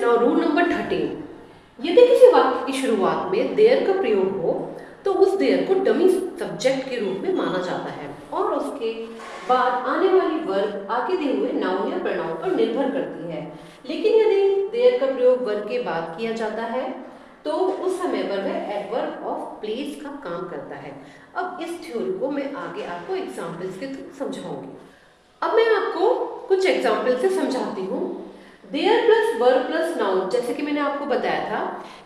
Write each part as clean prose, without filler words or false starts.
Now rule number 13। यदि किसी वाक्य की शुरुआत में देयर का प्रयोग हो तो उस देयर को डमी सब्जेक्ट के रूप में माना जाता है और उसके बाद आने वाली वर्ब आगे दिए हुए नाउन या प्रोनाउन पर निर्भर करती है। लेकिन यदि देयर का प्रयोग वर्ब के बाद किया जाता है तो उस समय पर वह एडवर्ब ऑफ प्लेस का काम करता है। अब इस थ्योरी को मैं आगे आपको एग्जाम्पल्स के थ्रू समझाऊंगी। अब मैं आपको कुछ एग्जाम्पल से समझाती हूँ। There plus verb plus noun, जैसे कि मैंने आपको बताया था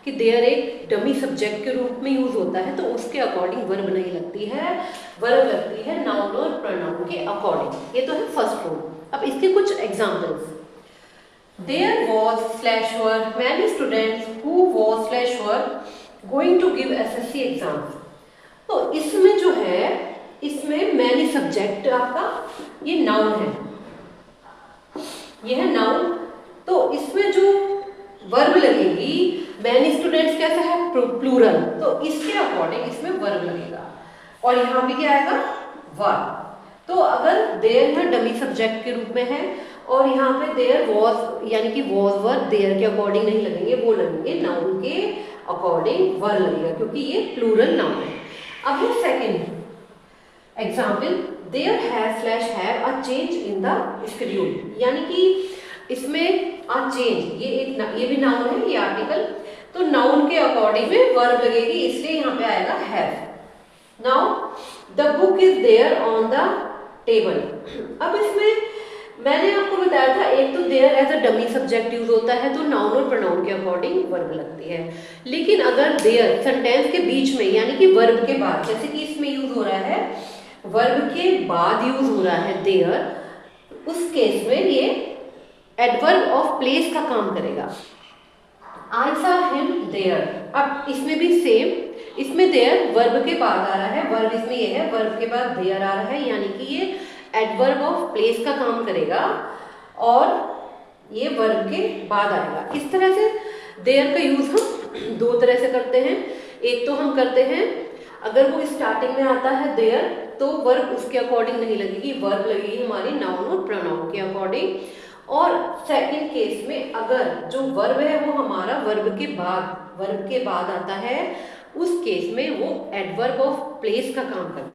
कि देयर एक डमी सब्जेक्ट के रूप में यूज होता है तो उसके अकॉर्डिंग वर्ब नहीं लगती है, वर्ब लगती है नाउन और प्रोनाउन के अकॉर्डिंग। ये तो है फर्स्ट रूल। अब इसके कुछ examples. There was slash were many students who was slash were going to give SSC exams. तो इसमें जो है, इसमें मैनी सब्जेक्ट आपका ये नाउन है, ये है नाउन। तो इसमें जो वर्ब लगेगी, मैनी स्टूडेंट्स कैसा है, प्लूरल, तो इसके अकॉर्डिंग इसमें वर्ब लगेगा। और यहाँ पे क्या आएगा, वर्ब। तो अगर देयर है डमी सब्जेक्ट के रूप में है और यहाँ पे देयर वॉज यानी कि वॉज वर्ब देयर के अकॉर्डिंग नहीं लगेंगे, वो लगेंगे नाउन के अकॉर्डिंग वर्ब लगेगा क्योंकि ये प्लूरल नाउन है। अब है second example, there has slash have a change in the schedule, यानी कि इसमें अ चेंज, ये भी नाउन है, ये आर्टिकल, तो नाउन के अकॉर्डिंग में वर्ब लगेगी, इसलिए यहाँ पे आएगा have. Now the book is there on the table. अब इसमें मैंने आपको बताया था एक तो there as a dummy subject use होता है तो नाउन और प्रोनाउन के अकॉर्डिंग वर्ब लगती है। लेकिन अगर देयर सेंटेंस के बीच में यानी कि वर्ब के बाद, जैसे कि इसमें यूज हो रहा है वर्ब के बाद यूज हो रहा है देयर, उस केस में ये एडवर्ब ऑफ प्लेस का काम करेगा। I saw him there। अब इसमें भी सेम, इसमें देयर वर्ब के बाद आ रहा है, वर्ब इसमें ये है, वर्ब के बाद देयर आ रहा है, यानी कि ये एडवर्ब ऑफ प्लेस का काम करेगा और ये वर्ब के बाद आएगा। इस तरह से देयर का यूज हम दो तरह से करते हैं। एक तो हम करते हैं अगर वो स्टार्टिंग में आता है देयर तो वर्ब उसके अकॉर्डिंग नहीं लगेगी, वर्ब लगेगी हमारी नाउन और प्रोनाउन के अकॉर्डिंग। और सेकंड केस में अगर जो वर्ब है वो हमारा वर्ब के बाद आता है, उस केस में वो एडवर्ब ऑफ प्लेस का काम करता है।